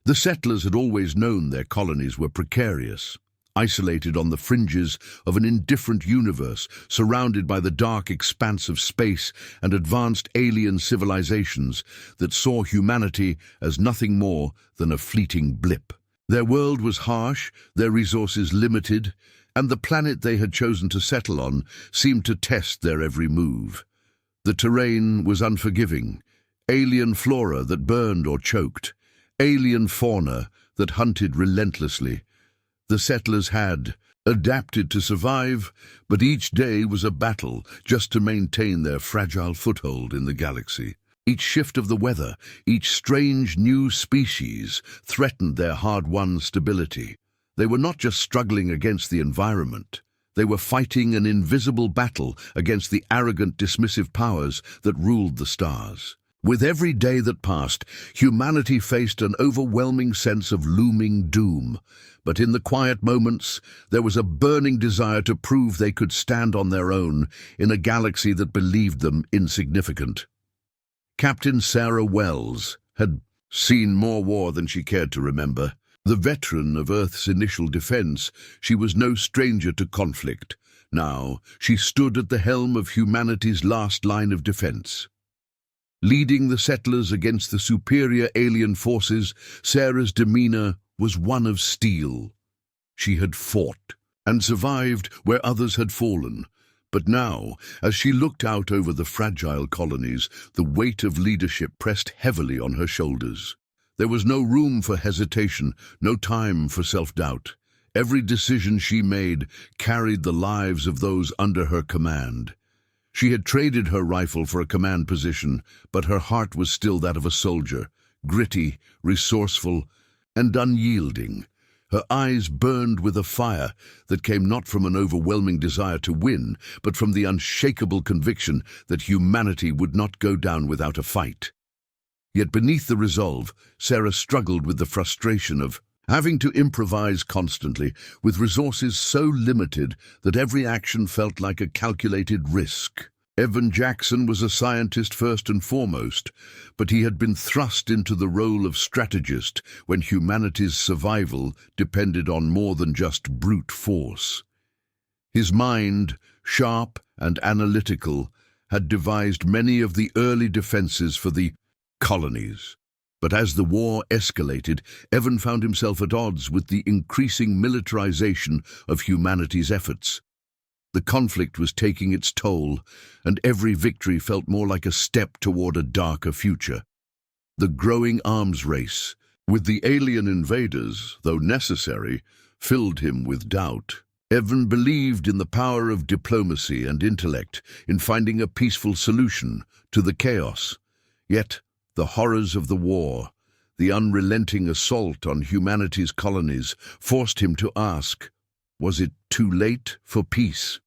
The settlers had always known their colonies were precarious, isolated on the fringes of an indifferent universe, surrounded by the dark expanse of space and advanced alien civilizations that saw humanity as nothing more than a fleeting blip. Their world was harsh, their resources limited, and the planet they had chosen to settle on seemed to test their every move. The terrain was unforgiving, alien flora that burned or choked, alien fauna that hunted relentlessly. The settlers had adapted to survive, but each day was a battle just to maintain their fragile foothold in the galaxy. Each shift of the weather, each strange new species threatened their hard-won stability. They were not just struggling against the environment. They were fighting an invisible battle against the arrogant, dismissive powers that ruled the stars. With every day that passed, humanity faced an overwhelming sense of looming doom. But in the quiet moments, there was a burning desire to prove they could stand on their own in a galaxy that believed them insignificant. Captain Sarah Wells had seen more war than she cared to remember. The veteran of Earth's initial defense, she was no stranger to conflict. Now, she stood at the helm of humanity's last line of defense. Leading the settlers against the superior alien forces, Sarah's demeanor was one of steel. She had fought and survived where others had fallen. But now, as she looked out over the fragile colonies, the weight of leadership pressed heavily on her shoulders. There was no room for hesitation, no time for self-doubt. Every decision she made carried the lives of those under her command. She had traded her rifle for a command position, but her heart was still that of a soldier, gritty, resourceful, and unyielding. Her eyes burned with a fire that came not from an overwhelming desire to win, but from the unshakable conviction that humanity would not go down without a fight. Yet beneath the resolve, Sarah struggled with the frustration of having to improvise constantly, with resources so limited that every action felt like a calculated risk. Evan Jackson was a scientist first and foremost, but he had been thrust into the role of strategist when humanity's survival depended on more than just brute force. His mind, sharp and analytical, had devised many of the early defenses for the colonies. But as the war escalated, Evan found himself at odds with the increasing militarization of humanity's efforts. The conflict was taking its toll, and every victory felt more like a step toward a darker future. The growing arms race, with the alien invaders, though necessary, filled him with doubt. Evan believed in the power of diplomacy and intellect in finding a peaceful solution to the chaos. Yet, the horrors of the war, the unrelenting assault on humanity's colonies, forced him to ask, was it too late for peace?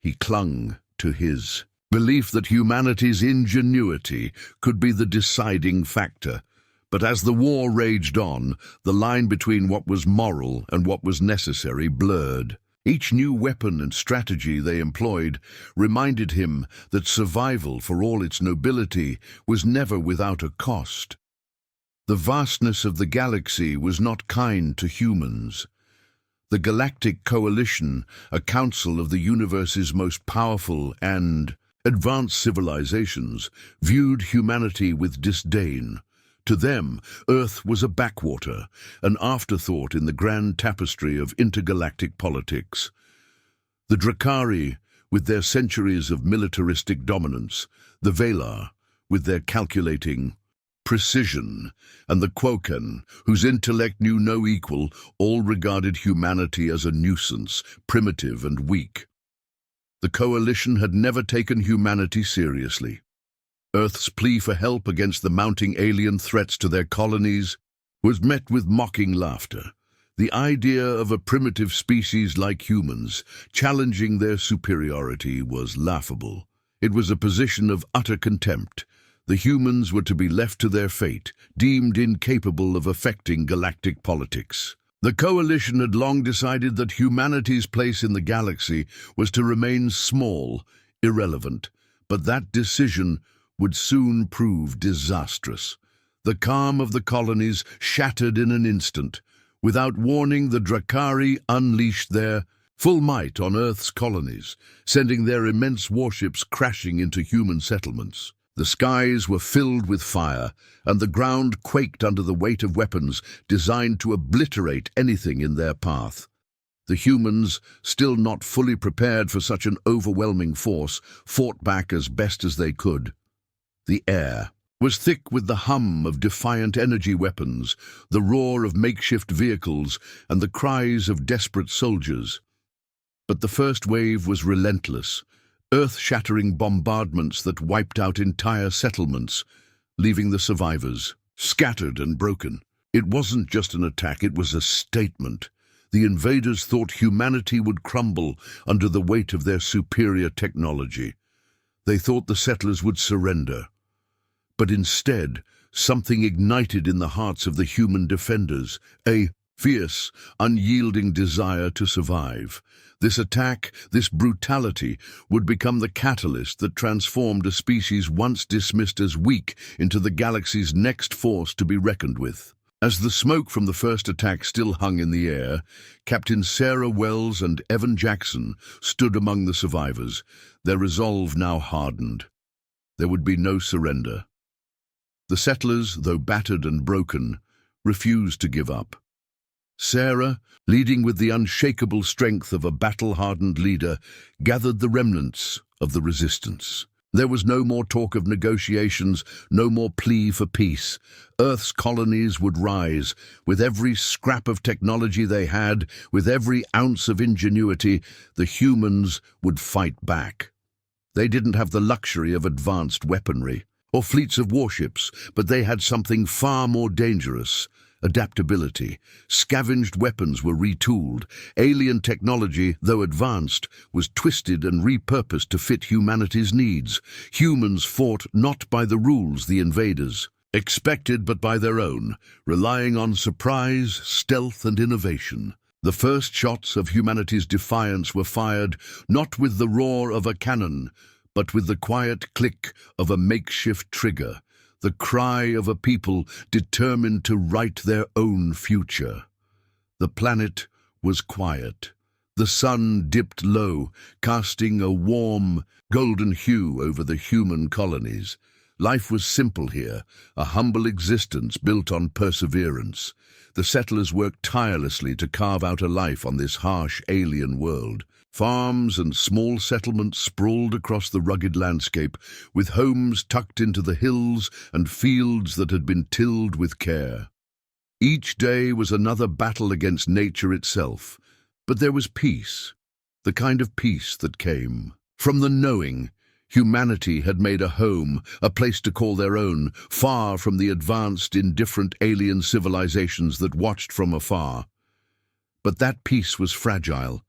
He clung to his belief that humanity's ingenuity could be the deciding factor. But as the war raged on, the line between what was moral and what was necessary blurred. Each new weapon and strategy they employed reminded him that survival, for all its nobility, was never without a cost. The vastness of the galaxy was not kind to humans. The Galactic Coalition, a council of the universe's most powerful and advanced civilizations, viewed humanity with disdain. To them, Earth was a backwater, an afterthought in the grand tapestry of intergalactic politics. The Drakari, with their centuries of militaristic dominance, the Valar, with their calculating precision, and the Kwokan, whose intellect knew no equal, all regarded humanity as a nuisance, primitive and weak. The Coalition had never taken humanity seriously. Earth's plea for help against the mounting alien threats to their colonies was met with mocking laughter. The idea of a primitive species like humans challenging their superiority was laughable. It was a position of utter contempt. The humans were to be left to their fate, deemed incapable of affecting galactic politics. The Coalition had long decided that humanity's place in the galaxy was to remain small, irrelevant, but that decision would soon prove disastrous. The calm of the colonies shattered in an instant. Without warning, the Drakari unleashed their full might on Earth's colonies, sending their immense warships crashing into human settlements. The skies were filled with fire, and the ground quaked under the weight of weapons designed to obliterate anything in their path. The humans, still not fully prepared for such an overwhelming force, fought back as best as they could. The air was thick with the hum of defiant energy weapons, the roar of makeshift vehicles, and the cries of desperate soldiers. But the first wave was relentless, earth-shattering bombardments that wiped out entire settlements, leaving the survivors scattered and broken. It wasn't just an attack, it was a statement. The invaders thought humanity would crumble under the weight of their superior technology. They thought the settlers would surrender. But instead, something ignited in the hearts of the human defenders, a fierce, unyielding desire to survive. This attack, this brutality, would become the catalyst that transformed a species once dismissed as weak into the galaxy's next force to be reckoned with. As the smoke from the first attack still hung in the air, Captain Sarah Wells and Evan Jackson stood among the survivors, their resolve now hardened. There would be no surrender. The settlers, though battered and broken, refused to give up. Sarah, leading with the unshakable strength of a battle-hardened leader, gathered the remnants of the resistance. There was no more talk of negotiations, no more plea for peace. Earth's colonies would rise. With every scrap of technology they had, with every ounce of ingenuity, the humans would fight back. They didn't have the luxury of advanced weaponry or fleets of warships, but they had something far more dangerous: adaptability. Scavenged weapons were retooled. Alien technology, though advanced, was twisted and repurposed to fit humanity's needs. Humans fought not by the rules the invaders expected, but by their own, relying on surprise, stealth, and innovation. The first shots of humanity's defiance were fired not with the roar of a cannon, but with the quiet click of a makeshift trigger, the cry of a people determined to write their own future. The planet was quiet. The sun dipped low, casting a warm, golden hue over the human colonies. Life was simple here, a humble existence built on perseverance. The settlers worked tirelessly to carve out a life on this harsh alien world. Farms and small settlements sprawled across the rugged landscape, with homes tucked into the hills and fields that had been tilled with care. Each day was another battle against nature itself, but there was peace, the kind of peace that came from the knowing humanity had made a home, a place to call their own, far from the advanced, indifferent alien civilizations that watched from afar. But that peace was fragile.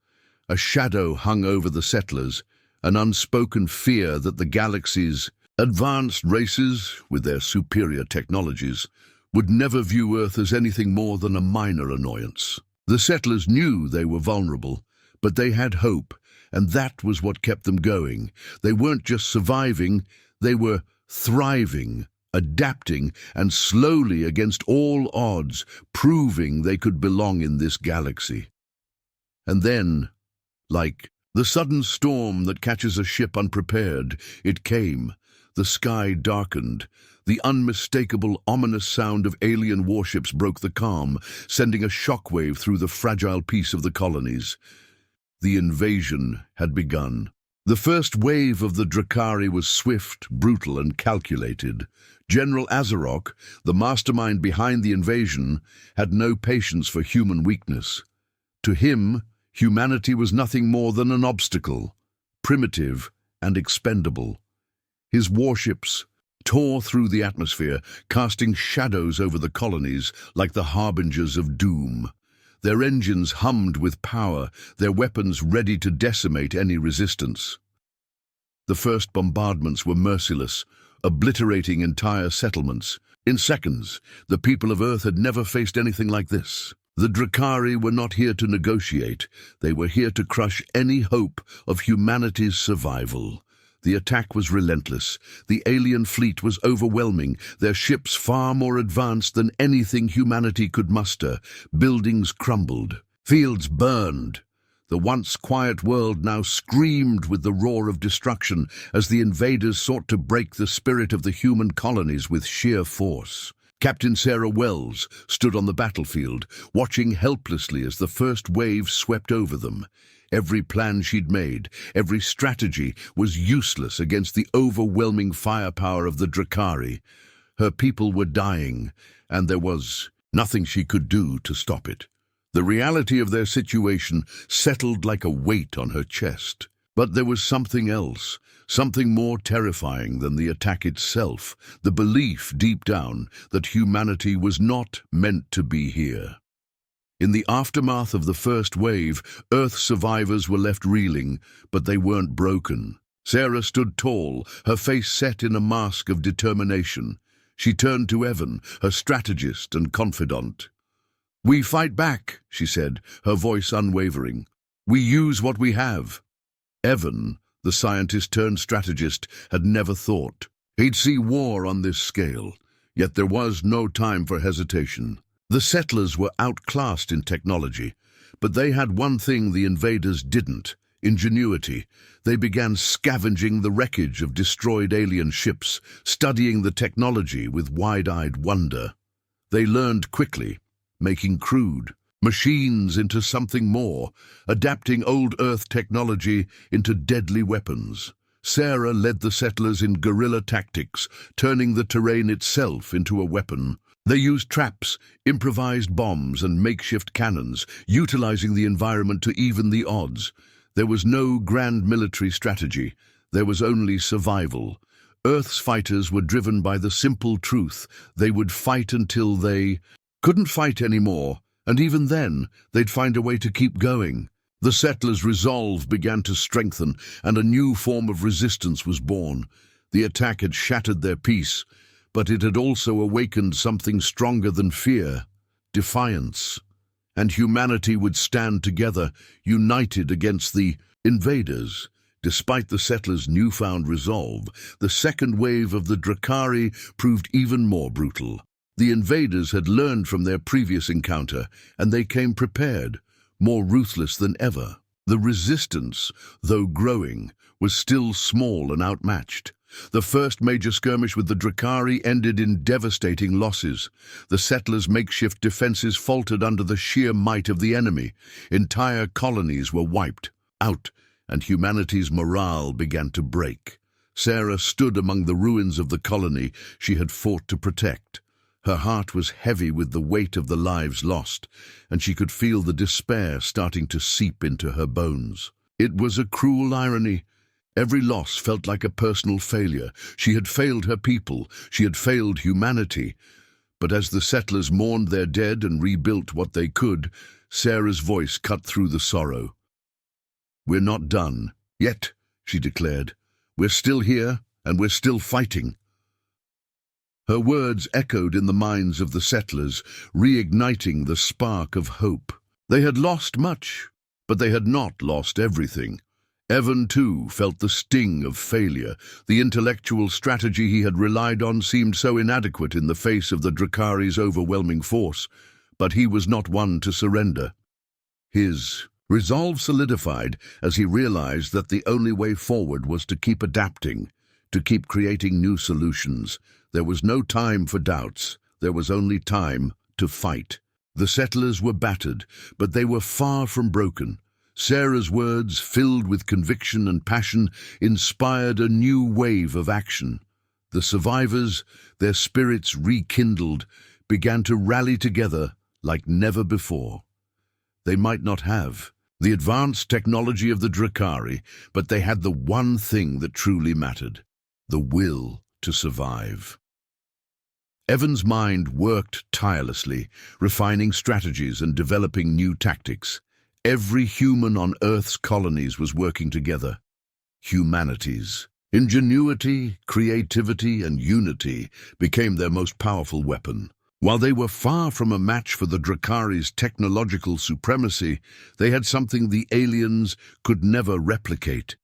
A shadow hung over the settlers, an unspoken fear that the galaxy's advanced races, with their superior technologies, would never view Earth as anything more than a minor annoyance. The settlers knew they were vulnerable, but they had hope, and that was what kept them going. They weren't just surviving, they were thriving, adapting, and slowly, against all odds, proving they could belong in this galaxy. And then, like the sudden storm that catches a ship unprepared, it came. The sky darkened. The unmistakable, ominous sound of alien warships broke the calm, sending a shockwave through the fragile peace of the colonies. The invasion had begun. The first wave of the Drakari was swift, brutal, and calculated. General Azarok, the mastermind behind the invasion, had no patience for human weakness. To him, humanity was nothing more than an obstacle, primitive and expendable. His warships tore through the atmosphere, casting shadows over the colonies like the harbingers of doom. Their engines hummed with power, their weapons ready to decimate any resistance. The first bombardments were merciless, obliterating entire settlements. In seconds, the people of Earth had never faced anything like this. The Drakari were not here to negotiate. They were here to crush any hope of humanity's survival. The attack was relentless. The alien fleet was overwhelming, their ships far more advanced than anything humanity could muster. Buildings crumbled. Fields burned. The once quiet world now screamed with the roar of destruction as the invaders sought to break the spirit of the human colonies with sheer force. Captain Sarah Wells stood on the battlefield, watching helplessly as the first wave swept over them. Every plan she'd made, every strategy was useless against the overwhelming firepower of the Drakari. Her people were dying, and there was nothing she could do to stop it. The reality of their situation settled like a weight on her chest. But there was something else, something more terrifying than the attack itself, the belief deep down that humanity was not meant to be here. In the aftermath of the first wave, Earth survivors were left reeling, but they weren't broken. Sarah stood tall, her face set in a mask of determination. She turned to Evan, her strategist and confidant. "We fight back," she said, her voice unwavering. "We use what we have." Evan, the scientist-turned-strategist, had never thought he'd see war on this scale, yet there was no time for hesitation. The settlers were outclassed in technology, but they had one thing the invaders didn't: ingenuity. They began scavenging the wreckage of destroyed alien ships, studying the technology with wide-eyed wonder. They learned quickly, making crude machines into something more, adapting old Earth technology into deadly weapons. Sarah led the settlers in guerrilla tactics, turning the terrain itself into a weapon. They used traps, improvised bombs, and makeshift cannons, utilizing the environment to even the odds. There was no grand military strategy. There was only survival. Earth's fighters were driven by the simple truth: they would fight until they couldn't fight anymore, and even then, they'd find a way to keep going. The settlers' resolve began to strengthen, and a new form of resistance was born. The attack had shattered their peace, but it had also awakened something stronger than fear: defiance. And humanity would stand together, united against the invaders. Despite the settlers' newfound resolve, the second wave of the Drakari proved even more brutal. The invaders had learned from their previous encounter, and they came prepared, more ruthless than ever. The resistance, though growing, was still small and outmatched. The first major skirmish with the Drakari ended in devastating losses. The settlers' makeshift defenses faltered under the sheer might of the enemy. Entire colonies were wiped out, and humanity's morale began to break. Sarah stood among the ruins of the colony she had fought to protect. Her heart was heavy with the weight of the lives lost, and she could feel the despair starting to seep into her bones. It was a cruel irony. Every loss felt like a personal failure. She had failed her people. She had failed humanity. But as the settlers mourned their dead and rebuilt what they could, Sarah's voice cut through the sorrow. "We're not done yet," she declared. "We're still here, and we're still fighting." Her words echoed in the minds of the settlers, reigniting the spark of hope. They had lost much, but they had not lost everything. Evan, too, felt the sting of failure. The intellectual strategy he had relied on seemed so inadequate in the face of the Drakari's overwhelming force, but he was not one to surrender. His resolve solidified as he realized that the only way forward was to keep adapting, to keep creating new solutions. There was no time for doubts. There was only time to fight. The settlers were battered, but they were far from broken. Sarah's words, filled with conviction and passion, inspired a new wave of action. The survivors, their spirits rekindled, began to rally together like never before. They might not have the advanced technology of the Drakari, but they had the one thing that truly mattered: the will to survive. Evan's mind worked tirelessly, refining strategies and developing new tactics. Every human on Earth's colonies was working together. Humanity's ingenuity, creativity, and unity became their most powerful weapon. While they were far from a match for the Drakari's technological supremacy, they had something the aliens could never replicate: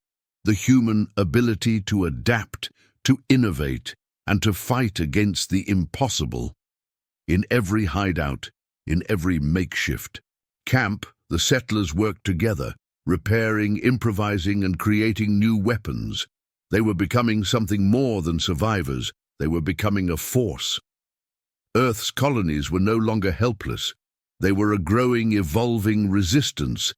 the human ability to adapt, to innovate, and to fight against the impossible. In every hideout, in every makeshift camp, the settlers worked together, repairing, improvising, and creating new weapons. They were becoming something more than survivors. They were becoming a force. Earth's colonies were no longer helpless. They were a growing, evolving resistance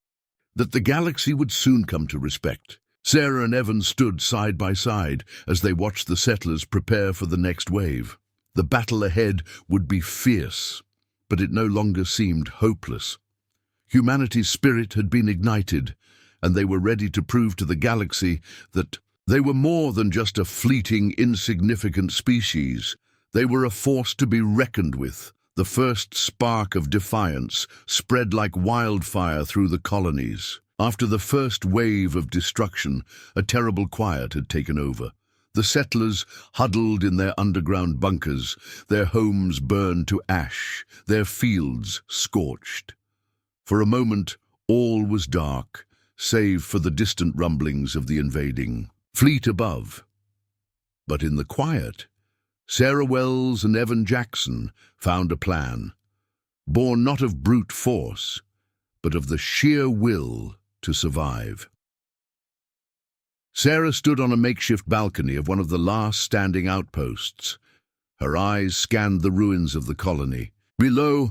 that the galaxy would soon come to respect. Sarah and Evan stood side by side as they watched the settlers prepare for the next wave. The battle ahead would be fierce, but it no longer seemed hopeless. Humanity's spirit had been ignited, and they were ready to prove to the galaxy that they were more than just a fleeting, insignificant species. They were a force to be reckoned with. The first spark of defiance spread like wildfire through the colonies. After the first wave of destruction, a terrible quiet had taken over. The settlers huddled in their underground bunkers, their homes burned to ash, their fields scorched. For a moment, all was dark, save for the distant rumblings of the invading fleet above. But in the quiet, Sarah Wells and Evan Jackson found a plan, born not of brute force, but of the sheer will to survive. Sarah stood on a makeshift balcony of one of the last standing outposts. Her eyes scanned the ruins of the colony. Below,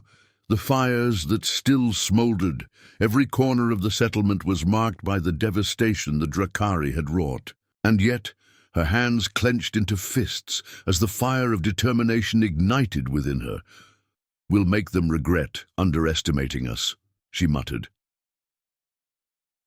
the fires that still smoldered. Every corner of the settlement was marked by the devastation the Drakari had wrought. And yet, her hands clenched into fists as the fire of determination ignited within her. "We'll make them regret underestimating us," she muttered.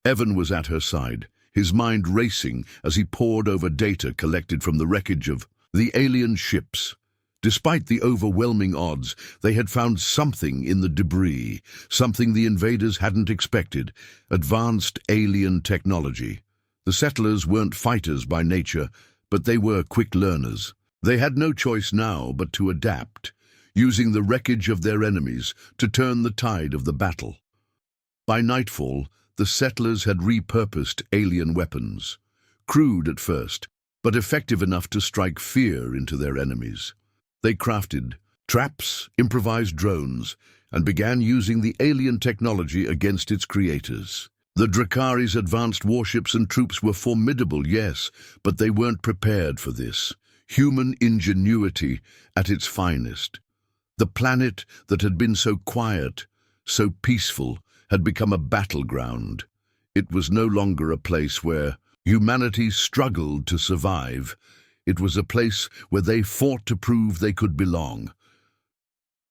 Evan was at her side, his mind racing as he pored over data collected from the wreckage of the alien ships. Despite the overwhelming odds, they had found something in the debris, something the invaders hadn't expected: advanced alien technology. The settlers weren't fighters by nature, but they were quick learners. They had no choice now but to adapt, using the wreckage of their enemies to turn the tide of the battle. By nightfall, the settlers had repurposed alien weapons, crude at first, but effective enough to strike fear into their enemies. They crafted traps, improvised drones, and began using the alien technology against its creators. The Drakari's advanced warships and troops were formidable, yes, but they weren't prepared for this. Human ingenuity at its finest. The planet that had been so quiet, so peaceful, had become a battleground. It was no longer a place where humanity struggled to survive. It was a place where they fought to prove they could belong.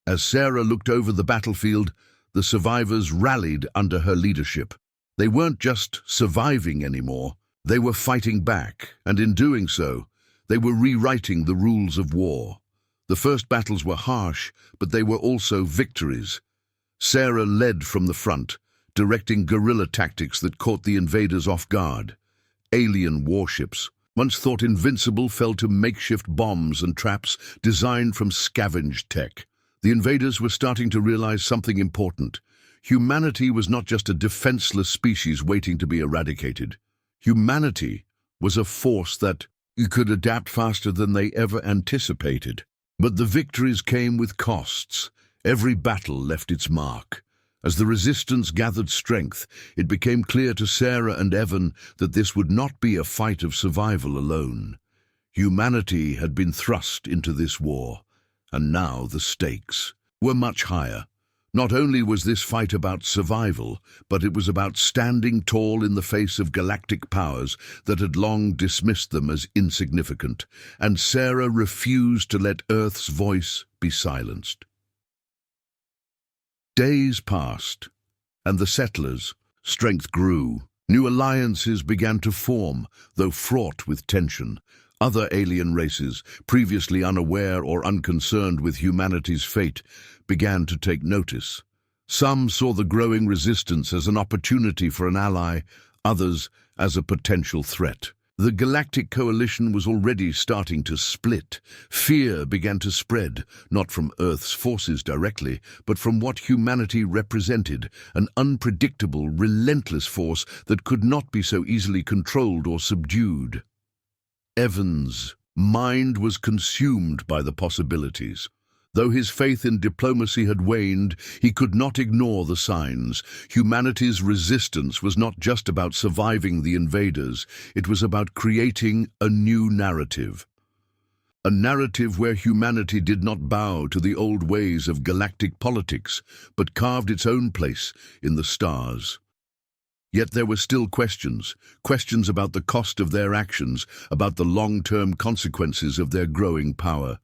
As Sarah looked over the battlefield, the survivors rallied under her leadership. They weren't just surviving anymore, they were fighting back, and in doing so, they were rewriting the rules of war. The first battles were harsh, but they were also victories. Sarah led from the front, directing guerrilla tactics that caught the invaders off guard. Alien warships, once thought invincible, fell to makeshift bombs and traps designed from scavenged tech. The invaders were starting to realize something important. Humanity was not just a defenseless species waiting to be eradicated. Humanity was a force that could adapt faster than they ever anticipated. But the victories came with costs. Every battle left its mark. As the resistance gathered strength, it became clear to Sarah and Evan that this would not be a fight of survival alone. Humanity had been thrust into this war, and now the stakes were much higher. Not only was this fight about survival, but it was about standing tall in the face of galactic powers that had long dismissed them as insignificant, and Sarah refused to let Earth's voice be silenced. Days passed, and the settlers' strength grew. New alliances began to form, though fraught with tension. Other alien races, previously unaware or unconcerned with humanity's fate, began to take notice. Some saw the growing resistance as an opportunity for an ally, others as a potential threat. The Galactic Coalition was already starting to split. Fear began to spread, not from Earth's forces directly, but from what humanity represented, an unpredictable, relentless force that could not be so easily controlled or subdued. Evans' mind was consumed by the possibilities. Though his faith in diplomacy had waned, he could not ignore the signs. Humanity's resistance was not just about surviving the invaders, it was about creating a new narrative. A narrative where humanity did not bow to the old ways of galactic politics, but carved its own place in the stars. Yet there were still questions about the cost of their actions, about the long-term consequences of their growing power.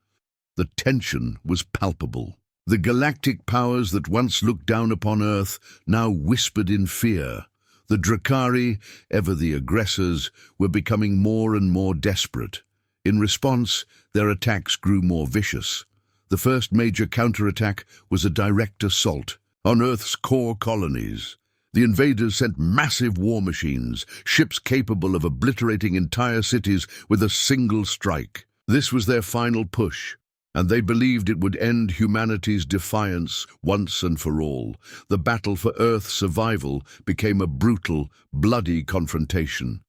The tension was palpable. The galactic powers that once looked down upon Earth now whispered in fear. The Drakari, ever the aggressors, were becoming more and more desperate. In response, their attacks grew more vicious. The first major counterattack was a direct assault on Earth's core colonies. The invaders sent massive war machines, ships capable of obliterating entire cities with a single strike. This was their final push, and they believed it would end humanity's defiance once and for all. The battle for Earth's survival became a brutal, bloody confrontation.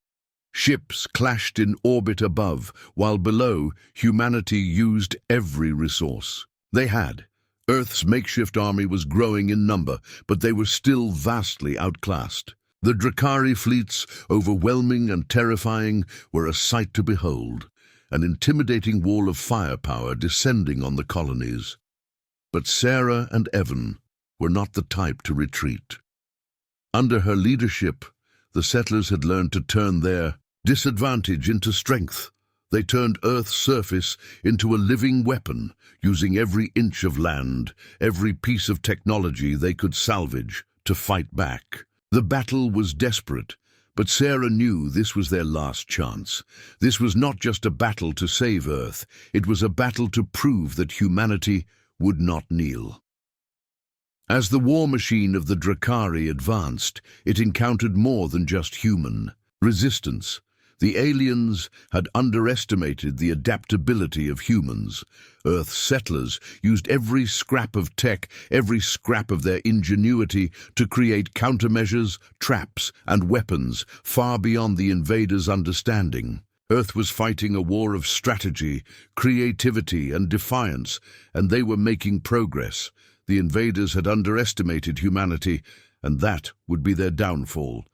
Ships clashed in orbit above, while below, humanity used every resource they had. Earth's makeshift army was growing in number, but they were still vastly outclassed. The Drakari fleets, overwhelming and terrifying, were a sight to behold, an intimidating wall of firepower descending on the colonies. But Sarah and Evan were not the type to retreat. Under her leadership, the settlers had learned to turn their disadvantage into strength. They turned Earth's surface into a living weapon, using every inch of land, every piece of technology they could salvage to fight back. The battle was desperate, but Sarah knew this was their last chance. This was not just a battle to save Earth, it was a battle to prove that humanity would not kneel. As the war machine of the Drakari advanced, it encountered more than just human resistance. The aliens had underestimated the adaptability of humans. Earth's settlers used every scrap of tech, every scrap of their ingenuity to create countermeasures, traps, and weapons far beyond the invaders' understanding. Earth was fighting a war of strategy, creativity, and defiance, and they were making progress. The invaders had underestimated humanity, and that would be their downfall.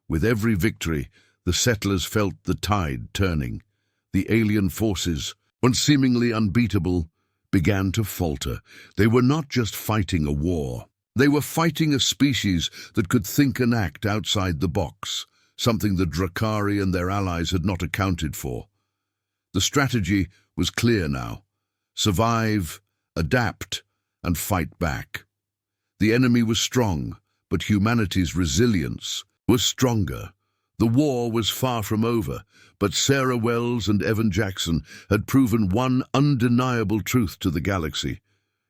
With every victory, the settlers felt the tide turning. The alien forces, once seemingly unbeatable, began to falter. They were not just fighting a war. They were fighting a species that could think and act outside the box, something the Drakari and their allies had not accounted for. The strategy was clear now. Survive, adapt, and fight back. The enemy was strong, but humanity's resilience was stronger. The war was far from over, but Sarah Wells and Evan Jackson had proven one undeniable truth to the galaxy.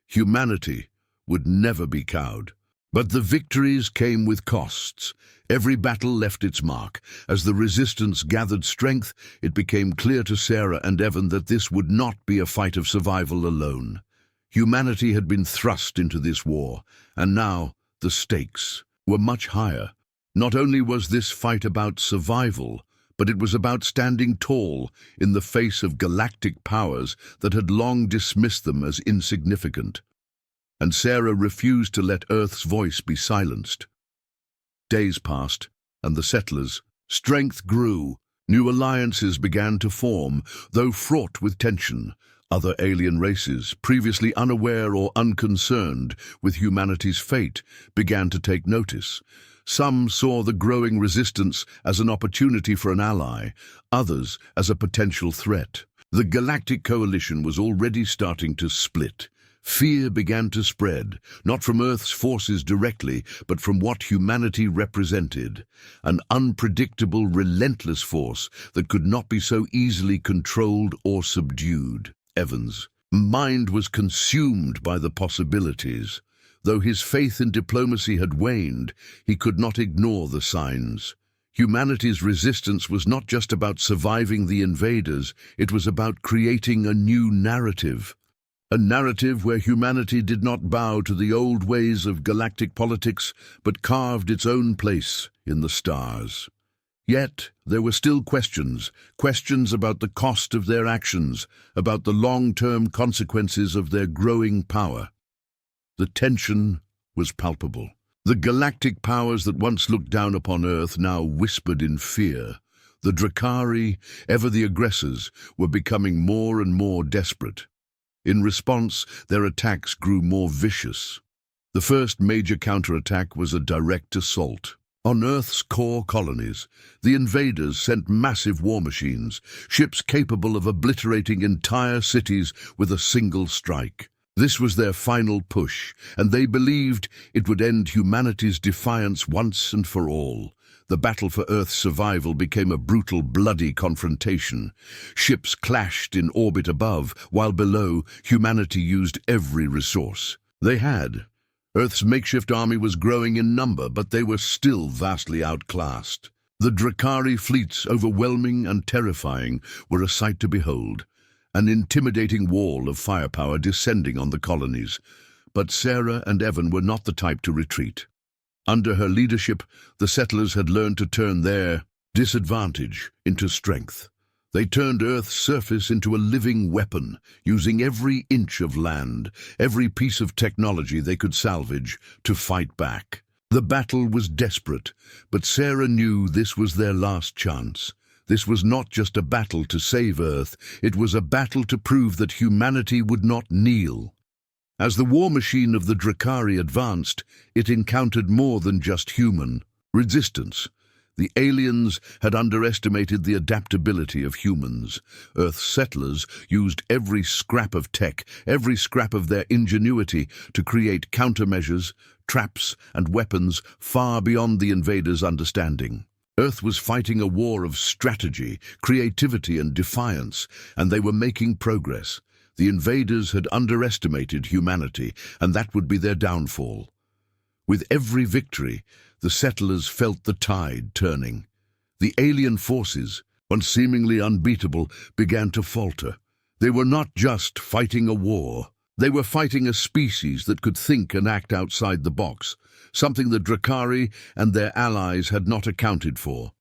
Humanity would never be cowed. But the victories came with costs. Every battle left its mark. As the resistance gathered strength, it became clear to Sarah and Evan that this would not be a fight of survival alone. Humanity had been thrust into this war, and now the stakes were much higher. Not only was this fight about survival, but it was about standing tall in the face of galactic powers that had long dismissed them as insignificant. And Sarah refused to let Earth's voice be silenced. Days passed, and the settlers' strength grew. New alliances began to form, though fraught with tension. Other alien races, previously unaware or unconcerned with humanity's fate, began to take notice. Some saw the growing resistance as an opportunity for an ally, others as a potential threat. The Galactic Coalition was already starting to split. Fear began to spread, not from Earth's forces directly, but from what humanity represented. An unpredictable, relentless force that could not be so easily controlled or subdued. Evans' mind was consumed by the possibilities. Though his faith in diplomacy had waned, he could not ignore the signs. Humanity's resistance was not just about surviving the invaders, it was about creating a new narrative. A narrative where humanity did not bow to the old ways of galactic politics, but carved its own place in the stars. Yet, there were still questions about the cost of their actions, about the long-term consequences of their growing power. The tension was palpable. The galactic powers that once looked down upon Earth now whispered in fear. The Drakari, ever the aggressors, were becoming more and more desperate. In response, their attacks grew more vicious. The first major counterattack was a direct assault. On Earth's core colonies, the invaders sent massive war machines, ships capable of obliterating entire cities with a single strike. This was their final push, and they believed it would end humanity's defiance once and for all. The battle for Earth's survival became a brutal, bloody confrontation. Ships clashed in orbit above, while below, humanity used every resource they had. Earth's makeshift army was growing in number, but they were still vastly outclassed. The Drakari fleets, overwhelming and terrifying, were a sight to behold. An intimidating wall of firepower descending on the colonies. But Sarah and Evan were not the type to retreat. Under her leadership, the settlers had learned to turn their disadvantage into strength. They turned Earth's surface into a living weapon, using every inch of land, every piece of technology they could salvage, to fight back. The battle was desperate, but Sarah knew this was their last chance. This was not just a battle to save Earth, it was a battle to prove that humanity would not kneel. As the war machine of the Drakari advanced, it encountered more than just human resistance. The aliens had underestimated the adaptability of humans. Earth's settlers used every scrap of tech, every scrap of their ingenuity to create countermeasures, traps, and weapons far beyond the invaders' understanding. Earth was fighting a war of strategy, creativity, and defiance, and they were making progress. The invaders had underestimated humanity, and that would be their downfall. With every victory, the settlers felt the tide turning. The alien forces, once seemingly unbeatable, began to falter. They were not just fighting a war. They were fighting a species that could think and act outside the box, something the Drakari and their allies had not accounted for.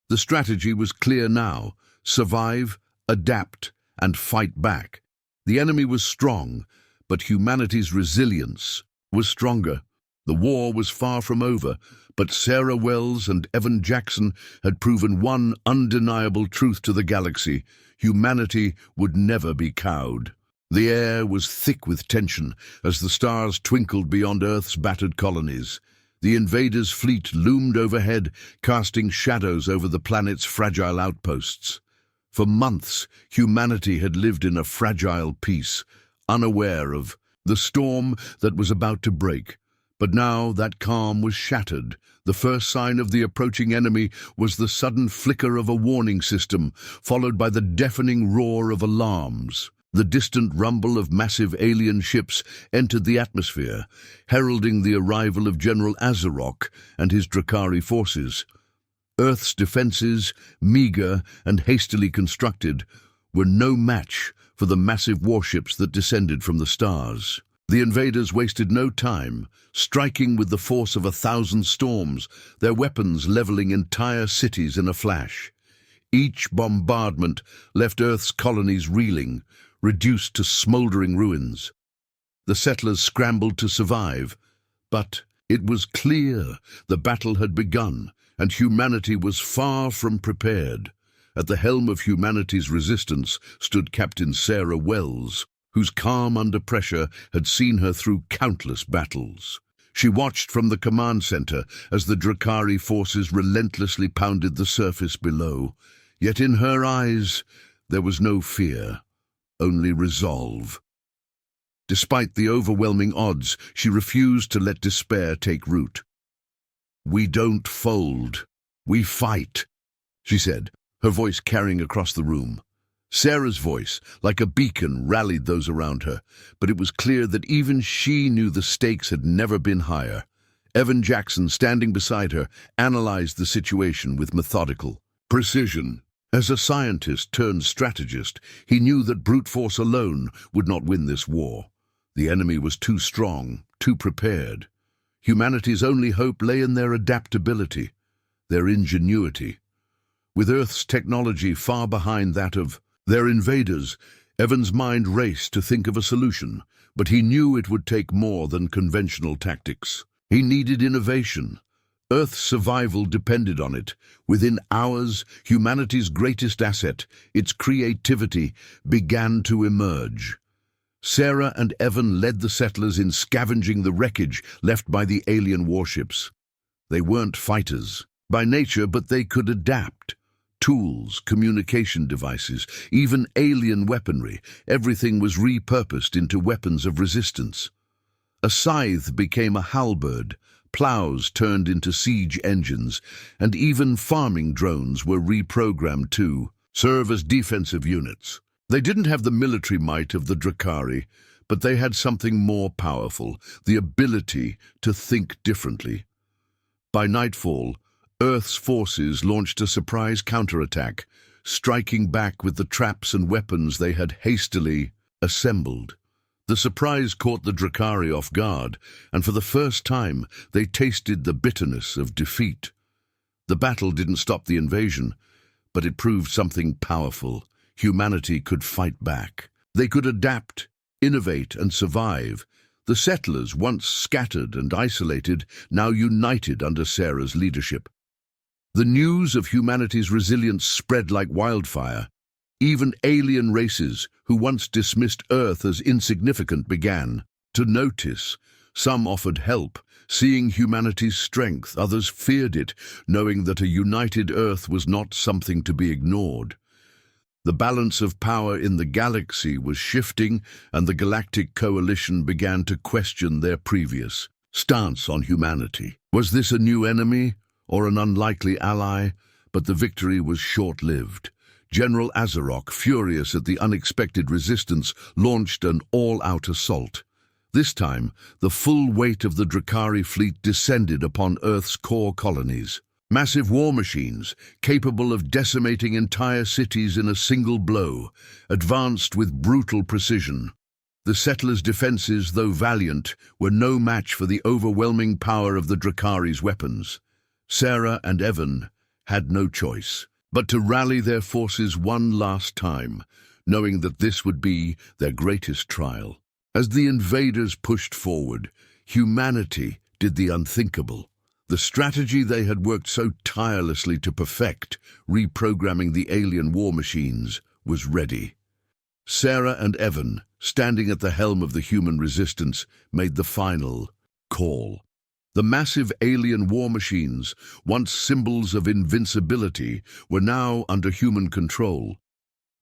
The strategy was clear now: survive, adapt, and fight back. The enemy was strong, but humanity's resilience was stronger. The war was far from over, but Sarah Wells and Evan Jackson had proven one undeniable truth to the galaxy: humanity would never be cowed. The air was thick with tension as the stars twinkled beyond Earth's battered colonies. The invaders' fleet loomed overhead, casting shadows over the planet's fragile outposts. For months, humanity had lived in a fragile peace, unaware of the storm that was about to break. But now that calm was shattered. The first sign of the approaching enemy was the sudden flicker of a warning system, followed by the deafening roar of alarms. The distant rumble of massive alien ships entered the atmosphere, heralding the arrival of General Azarok and his Drakari forces. Earth's defenses, meager and hastily constructed, were no match for the massive warships that descended from the stars. The invaders wasted no time, striking with the force of 1,000 storms, their weapons leveling entire cities in a flash. Each bombardment left Earth's colonies reeling, reduced to smoldering ruins. The settlers scrambled to survive, but it was clear the battle had begun, and humanity was far from prepared. At the helm of humanity's resistance stood Captain Sarah Wells, whose calm under pressure had seen her through countless battles. She watched from the command center as the Drakari forces relentlessly pounded the surface below. Yet in her eyes there was no fear, only resolve. Despite the overwhelming odds, she refused to let despair take root. "We don't fold, we fight," she said, her voice carrying across the room. Sarah's voice, like a beacon, rallied those around her, but it was clear that even she knew the stakes had never been higher. Evan Jackson, standing beside her, analyzed the situation with methodical precision. As a scientist turned strategist, he knew that brute force alone would not win this war. The enemy was too strong, too prepared. Humanity's only hope lay in their adaptability, their ingenuity. With Earth's technology far behind that of their invaders, Evan's mind raced to think of a solution, but he knew it would take more than conventional tactics. He needed innovation. Earth's survival depended on it. Within hours, humanity's greatest asset, its creativity, began to emerge. Sarah and Evan led the settlers in scavenging the wreckage left by the alien warships. They weren't fighters by nature, but they could adapt. Tools, communication devices, even alien weaponry, everything was repurposed into weapons of resistance. A scythe became a halberd, plows turned into siege engines, and even farming drones were reprogrammed to serve as defensive units. They didn't have the military might of the Drakari, but they had something more powerful, the ability to think differently. By nightfall, Earth's forces launched a surprise counterattack, striking back with the traps and weapons they had hastily assembled. The surprise caught the Drakari off guard, and for the first time they tasted the bitterness of defeat. The battle didn't stop the invasion, but it proved something powerful. Humanity could fight back. They could adapt, innovate, and survive. The settlers, once scattered and isolated, now united under Sarah's leadership. The news of humanity's resilience spread like wildfire. Even alien races, who once dismissed Earth as insignificant, began to notice. Some offered help, seeing humanity's strength. Others feared it, knowing that a united Earth was not something to be ignored. The balance of power in the galaxy was shifting, and the Galactic Coalition began to question their previous stance on humanity. Was this a new enemy, or an unlikely ally? But the victory was short-lived. General Azarok, furious at the unexpected resistance, launched an all-out assault. This time, the full weight of the Drakari fleet descended upon Earth's core colonies. Massive war machines, capable of decimating entire cities in a single blow, advanced with brutal precision. The settlers' defenses, though valiant, were no match for the overwhelming power of the Drakari's weapons. Sarah and Evan had no choice but to rally their forces one last time, knowing that this would be their greatest trial. As the invaders pushed forward, humanity did the unthinkable. The strategy they had worked so tirelessly to perfect, reprogramming the alien war machines, was ready. Sarah and Evan, standing at the helm of the human resistance, made the final call. The massive alien war machines, once symbols of invincibility, were now under human control.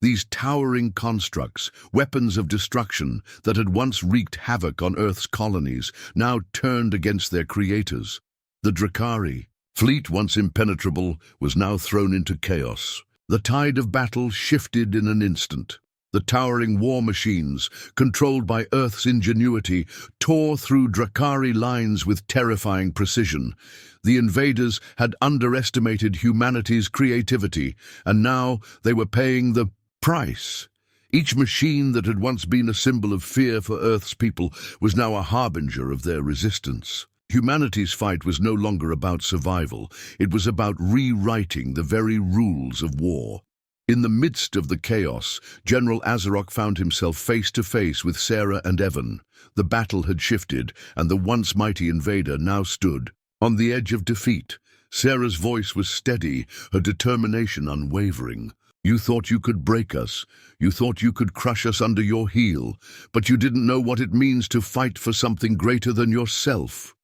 These towering constructs, weapons of destruction that had once wreaked havoc on Earth's colonies, now turned against their creators. The Drakari, fleet once impenetrable, was now thrown into chaos. The tide of battle shifted in an instant. The towering war machines, controlled by Earth's ingenuity, tore through Drakari lines with terrifying precision. The invaders had underestimated humanity's creativity, and now they were paying the price. Each machine that had once been a symbol of fear for Earth's people was now a harbinger of their resistance. Humanity's fight was no longer about survival. It was about rewriting the very rules of war. In the midst of the chaos, General Azarok found himself face to face with Sarah and Evan. The battle had shifted, and the once mighty invader now stood on the edge of defeat. Sarah's voice was steady, her determination unwavering. "You thought you could break us. You thought you could crush us under your heel, but you didn't know what it means to fight for something greater than yourself."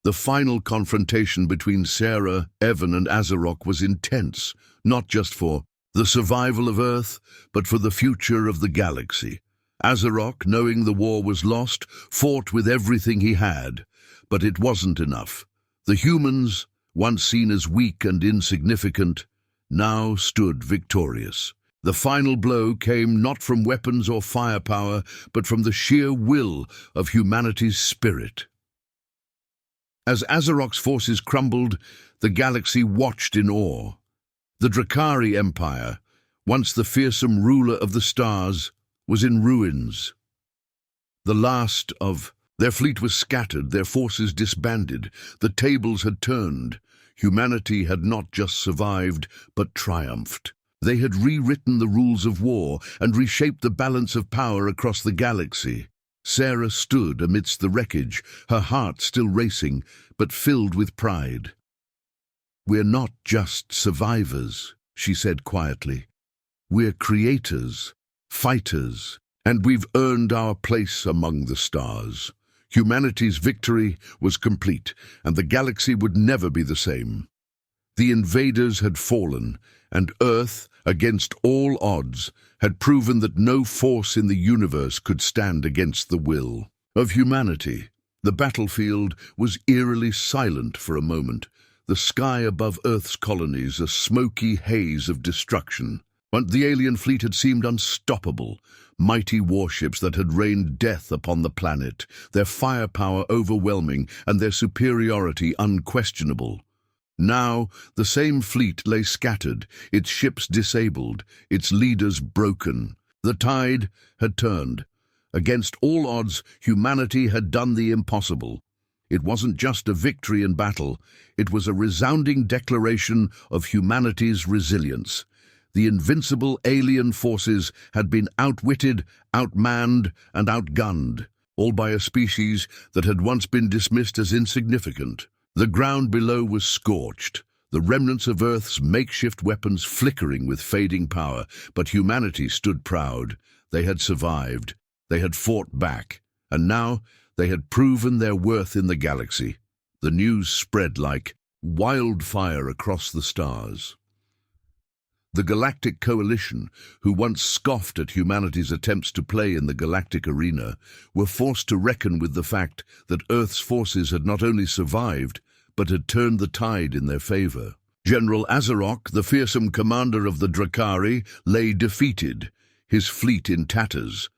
The final confrontation between Sarah, Evan, and Azarok was intense, not just for the survival of Earth, but for the future of the galaxy. Azarok, knowing the war was lost, fought with everything he had, but it wasn't enough. The humans, once seen as weak and insignificant, now stood victorious. The final blow came not from weapons or firepower, but from the sheer will of humanity's spirit. As Azeroth's forces crumbled, the galaxy watched in awe. The Drakari Empire, once the fearsome ruler of the stars, was in ruins. The last of their fleet was scattered, their forces disbanded, the tables had turned. Humanity had not just survived, but triumphed. They had rewritten the rules of war and reshaped the balance of power across the galaxy. Sarah stood amidst the wreckage, her heart still racing, but filled with pride. "We're not just survivors," she said quietly. "We're creators, fighters, and we've earned our place among the stars." Humanity's victory was complete, and the galaxy would never be the same. The invaders had fallen, and Earth, against all odds, had proven that no force in the universe could stand against the will of humanity. The battlefield was eerily silent for a moment, the sky above Earth's colonies a smoky haze of destruction. But the alien fleet had seemed unstoppable, mighty warships that had rained death upon the planet, their firepower overwhelming and their superiority unquestionable. Now, the same fleet lay scattered, its ships disabled, its leaders broken. The tide had turned. Against all odds, humanity had done the impossible. It wasn't just a victory in battle, it was a resounding declaration of humanity's resilience. The invincible alien forces had been outwitted, outmanned, and outgunned, all by a species that had once been dismissed as insignificant. The ground below was scorched, the remnants of Earth's makeshift weapons flickering with fading power, but humanity stood proud. They had survived, they had fought back, and now they had proven their worth in the galaxy. The news spread like wildfire across the stars. The Galactic Coalition, who once scoffed at humanity's attempts to play in the galactic arena, were forced to reckon with the fact that Earth's forces had not only survived, but had turned the tide in their favor. General Azeroth, the fearsome commander of the Drakari, lay defeated, his fleet in tatters.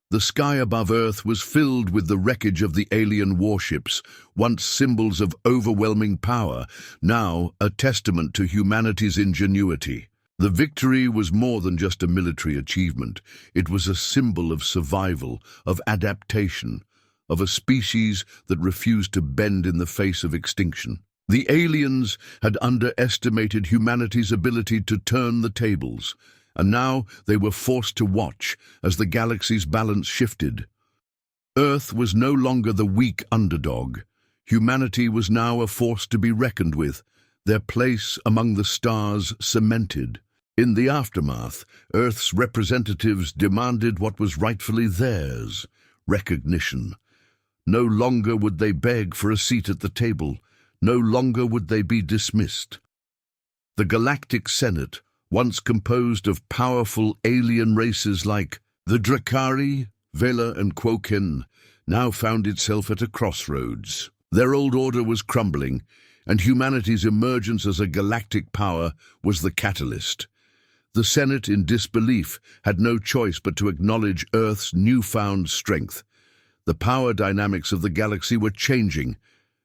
The sky above Earth was filled with the wreckage of the alien warships, once symbols of overwhelming power, now a testament to humanity's ingenuity. The victory was more than just a military achievement. It was a symbol of survival, of adaptation, of a species that refused to bend in the face of extinction. The aliens had underestimated humanity's ability to turn the tables, and now they were forced to watch as the galaxy's balance shifted. Earth was no longer the weak underdog. Humanity was now a force to be reckoned with, their place among the stars cemented. In the aftermath, Earth's representatives demanded what was rightfully theirs: recognition. No longer would they beg for a seat at the table. No longer would they be dismissed. The Galactic Senate, once composed of powerful alien races like the Drakari, Vela, and Quokin, now found itself at a crossroads. Their old order was crumbling, and humanity's emergence as a galactic power was the catalyst. The Senate, in disbelief, had no choice but to acknowledge Earth's newfound strength. The power dynamics of the galaxy were changing,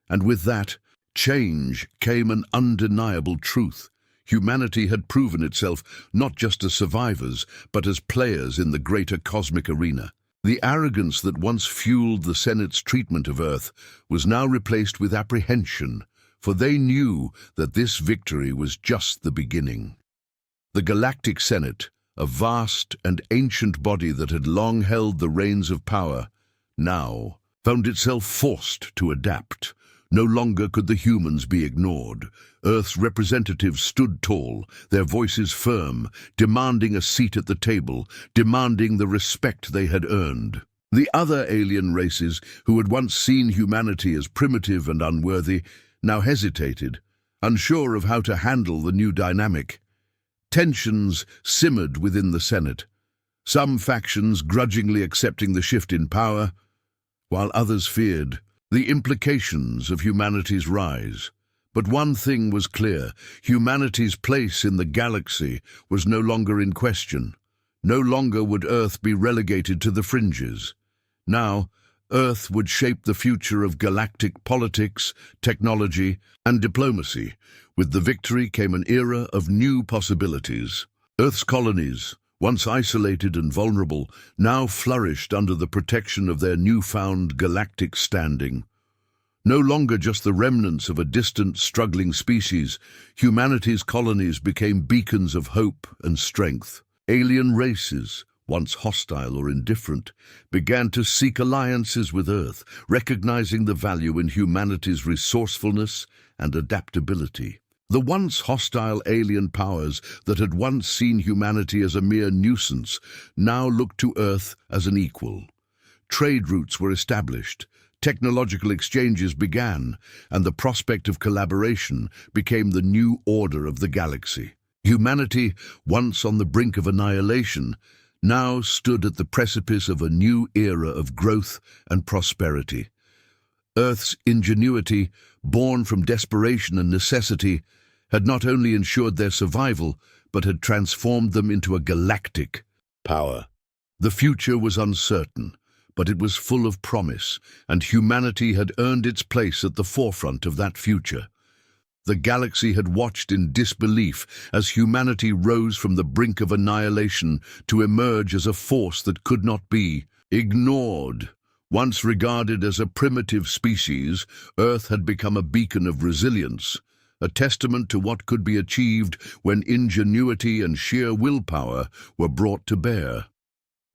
and with that change came an undeniable truth. Humanity had proven itself not just as survivors, but as players in the greater cosmic arena. The arrogance that once fueled the Senate's treatment of Earth was now replaced with apprehension, for they knew that this victory was just the beginning. The Galactic Senate, a vast and ancient body that had long held the reins of power, now found itself forced to adapt. No longer could the humans be ignored. Earth's representatives stood tall, their voices firm, demanding a seat at the table, demanding the respect they had earned. The other alien races, who had once seen humanity as primitive and unworthy, now hesitated, unsure of how to handle the new dynamic. Tensions simmered within the Senate, some factions grudgingly accepting the shift in power, while others feared the implications of humanity's rise. But one thing was clear: humanity's place in the galaxy was no longer in question. No longer would Earth be relegated to the fringes. Now, Earth would shape the future of galactic politics, technology, and diplomacy. With the victory came an era of new possibilities. Earth's colonies, once isolated and vulnerable, now flourished under the protection of their newfound galactic standing. No longer just the remnants of a distant, struggling species, humanity's colonies became beacons of hope and strength. Alien races, once hostile or indifferent, began to seek alliances with Earth, recognizing the value in humanity's resourcefulness and adaptability. The once hostile alien powers that had once seen humanity as a mere nuisance now looked to Earth as an equal. Trade routes were established, technological exchanges began, and the prospect of collaboration became the new order of the galaxy. Humanity, once on the brink of annihilation, now stood at the precipice of a new era of growth and prosperity. Earth's ingenuity, born from desperation and necessity, had not only ensured their survival, but had transformed them into a galactic power. The future was uncertain, but it was full of promise, and humanity had earned its place at the forefront of that future. The galaxy had watched in disbelief as humanity rose from the brink of annihilation to emerge as a force that could not be ignored. Once regarded as a primitive species, Earth had become a beacon of resilience, a testament to what could be achieved when ingenuity and sheer willpower were brought to bear.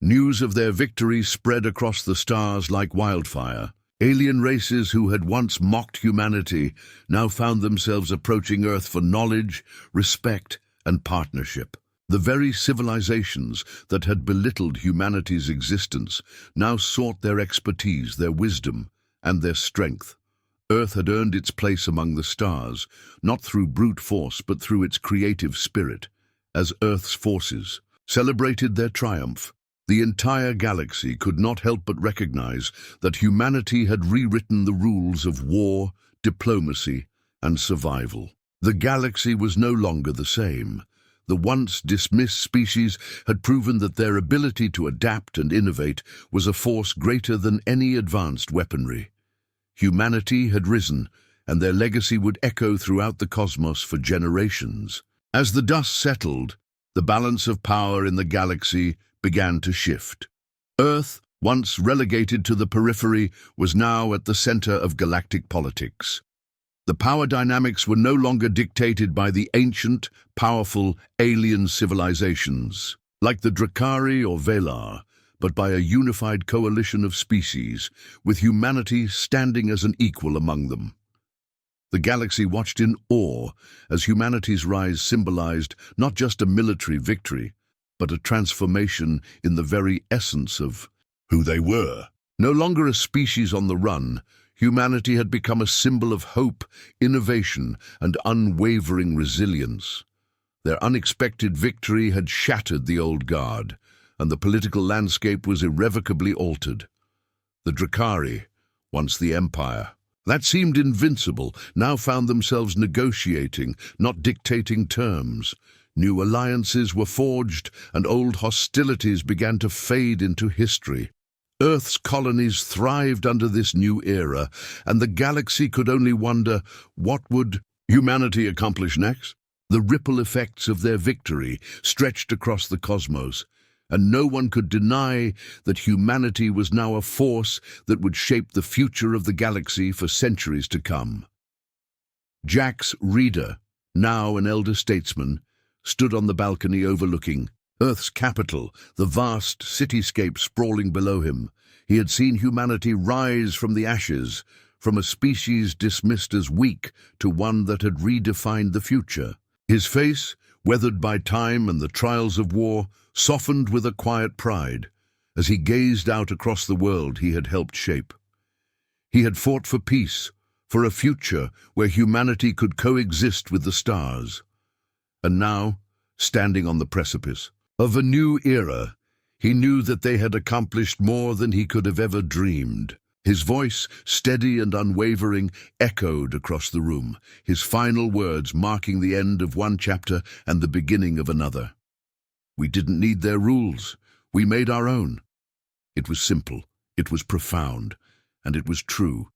News of their victory spread across the stars like wildfire. Alien races who had once mocked humanity now found themselves approaching Earth for knowledge, respect, and partnership. The very civilizations that had belittled humanity's existence now sought their expertise, their wisdom, and their strength. Earth had earned its place among the stars, not through brute force but through its creative spirit. As Earth's forces celebrated their triumph, the entire galaxy could not help but recognize that humanity had rewritten the rules of war, diplomacy, and survival. The galaxy was no longer the same. The once dismissed species had proven that their ability to adapt and innovate was a force greater than any advanced weaponry. Humanity had risen, and their legacy would echo throughout the cosmos for generations. As the dust settled, the balance of power in the galaxy began to shift. Earth, once relegated to the periphery, was now at the center of galactic politics. The power dynamics were no longer dictated by the ancient, powerful alien civilizations, like the Drakari or Velar, but by a unified coalition of species, with humanity standing as an equal among them. The galaxy watched in awe as humanity's rise symbolized not just a military victory, but a transformation in the very essence of who they were. No longer a species on the run, humanity had become a symbol of hope, innovation, and unwavering resilience. Their unexpected victory had shattered the old guard, and the political landscape was irrevocably altered. The Drakari, once the Empire, that seemed invincible, now found themselves negotiating, not dictating terms. New alliances were forged, and old hostilities began to fade into history. Earth's colonies thrived under this new era, and the galaxy could only wonder, what would humanity accomplish next? The ripple effects of their victory stretched across the cosmos, and no one could deny that humanity was now a force that would shape the future of the galaxy for centuries to come. Jax Reeder, now an elder statesman, stood on the balcony overlooking Earth's capital, the vast cityscape sprawling below him. He had seen humanity rise from the ashes, from a species dismissed as weak to one that had redefined the future. His face, weathered by time and the trials of war, softened with a quiet pride as he gazed out across the world he had helped shape. He had fought for peace, for a future where humanity could coexist with the stars. And now, standing on the precipice of a new era, he knew that they had accomplished more than he could have ever dreamed. His voice, steady and unwavering, echoed across the room, his final words marking the end of one chapter and the beginning of another. We didn't need their rules. We made our own. It was simple. It was profound. And it was true.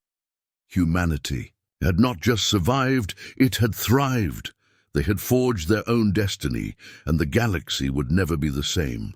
Humanity had not just survived, it had thrived. They had forged their own destiny, and the galaxy would never be the same.